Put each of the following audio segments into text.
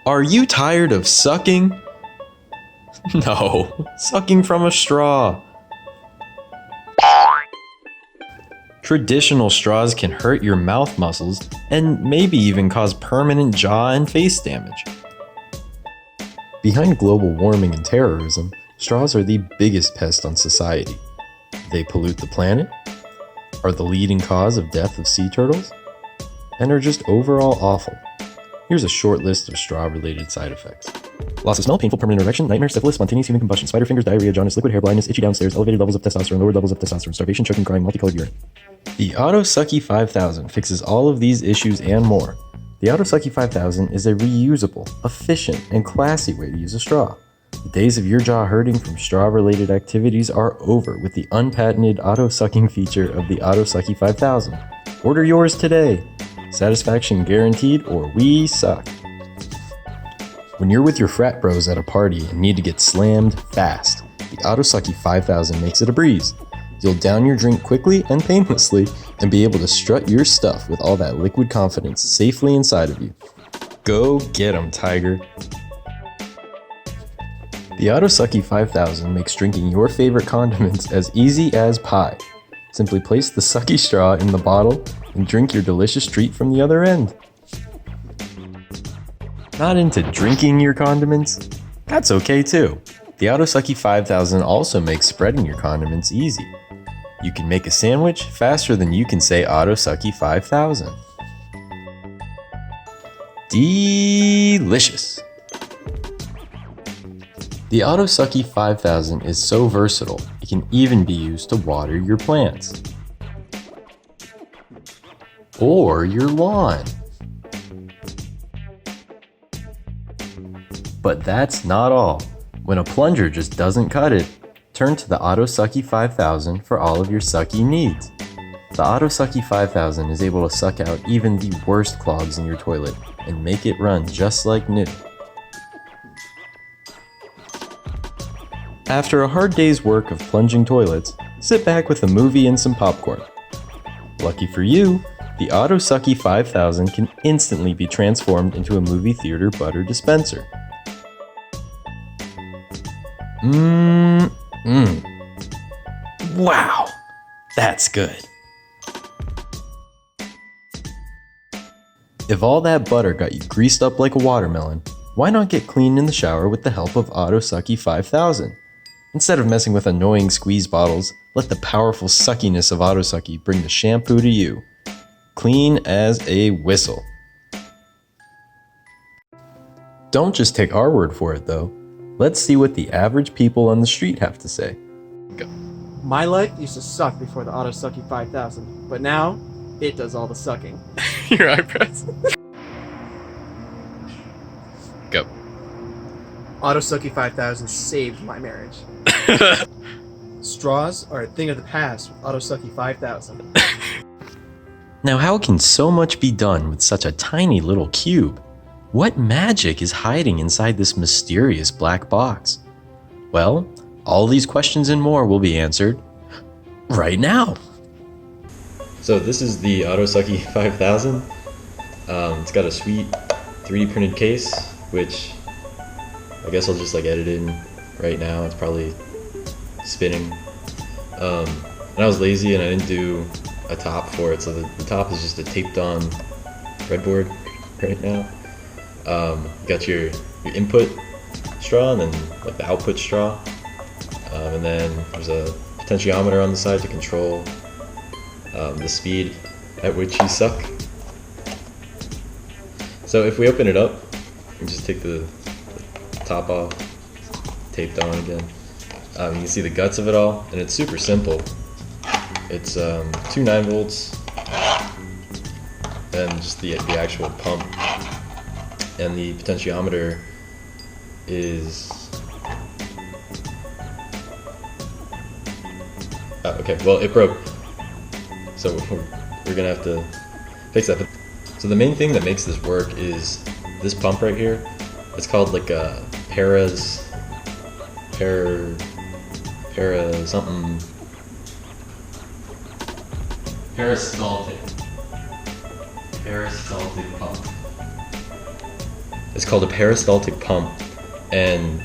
Are you tired of sucking? No, sucking from a straw. Traditional straws can hurt your mouth muscles and maybe even cause permanent jaw and face damage. Behind global warming and terrorism, straws are the biggest pest on society. They pollute the planet, are the leading cause of death of sea turtles, and are just overall awful. Here's a short list of straw-related side effects. Loss of smell, painful permanent erection, nightmare, syphilis, spontaneous human combustion, spider fingers, diarrhea, jaundice, liquid hair, blindness, itchy downstairs, elevated levels of testosterone, lowered levels of testosterone, starvation, choking, crying, multicolored urine. The Auto Sucky 5000 fixes all of these issues and more. The Auto Sucky 5000 is a reusable, efficient, and classy way to use a straw. The days of your jaw hurting from straw-related activities are over with the unpatented auto-sucking feature of the Auto Sucky 5000. Order yours today. Satisfaction guaranteed, or we suck. When you're with your frat bros at a party and need to get slammed fast, the Auto Sucky 5000 makes it a breeze. You'll down your drink quickly and painlessly and be able to strut your stuff with all that liquid confidence safely inside of you. Go get 'em, Tiger. The Auto Sucky 5000 makes drinking your favorite condiments as easy as pie. Simply place the sucky straw in the bottle and drink your delicious treat from the other end. Not into drinking your condiments? That's okay too. The Auto Sucky 5000 also makes spreading your condiments easy. You can make a sandwich faster than you can say Auto Sucky 5000. Delicious! The Auto Sucky 5000 is so versatile, it can even be used to water your plants. Or your lawn. But that's not all. When a plunger just doesn't cut it, turn to the Auto Sucky 5000 for all of your sucky needs. The Auto Sucky 5000 is able to suck out even the worst clogs in your toilet and make it run just like new. After a hard day's work of plunging toilets, sit back with a movie and some popcorn. Lucky for you, the Auto Sucky 5000 can instantly be transformed into a movie theater butter dispenser. Wow, that's good. If all that butter got you greased up like a watermelon, why not get clean in the shower with the help of Auto Sucky 5000? Instead of messing with annoying squeeze bottles, let the powerful suckiness of Auto Sucky bring the shampoo to you. Clean as a whistle. Don't just take our word for it though. Let's see what the average people on the street have to say. Go. My life used to suck before the Auto Sucky 5000, but now it does all the sucking. Your eyebrows. Go. Auto Sucky 5000 saved my marriage. Straws are a thing of the past with Auto Sucky 5000. Now how can so much be done with such a tiny little cube? What magic is hiding inside this mysterious black box? Well, all these questions and more will be answered right now. So this is the Auto Sucky 5000. It's got a sweet 3D printed case, which I guess I'll just edit in right now. It's probably spinning. And I was lazy and I didn't do a top for it, so the top is just a taped on breadboard right now. You got your input straw and then the output straw, and then there's a potentiometer on the side to control the speed at which you suck. So if we open it up and just take the top off, taped on again, you can see the guts of it all, and it's super simple. It's 2 9-volts and just the actual pump, and the potentiometer is okay, well, it broke, so we're gonna have to fix that. So the main thing that makes this work is this pump right here. It's called a para something peristaltic pump. It's called a peristaltic pump, and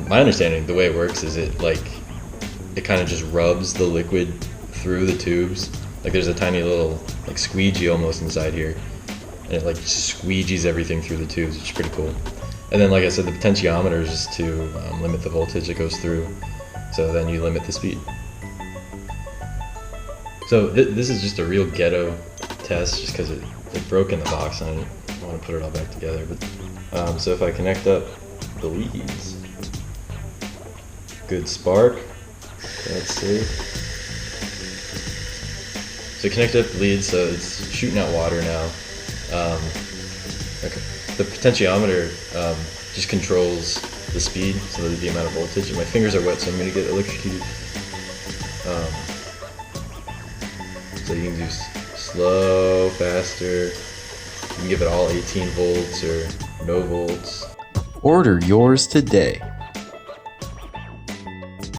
my understanding, the way it works is it kind of just rubs the liquid through the tubes. Like there's a tiny little like squeegee almost inside here, and it like squeegees everything through the tubes, which is pretty cool. And then, like I said, the potentiometer is just to limit the voltage that goes through, so then you limit the speed. So this is just a real ghetto test, just because it broke in the box and I didn't want to put it all back together. But so if I connect up the leads, good spark. Let's see. So connect up the leads, so it's shooting out water now. Okay. The potentiometer just controls the speed, so the amount of voltage. And my fingers are wet, so I'm going to get electrocuted. So you can do slow, faster. You can give it all 18 volts or no volts. Order yours today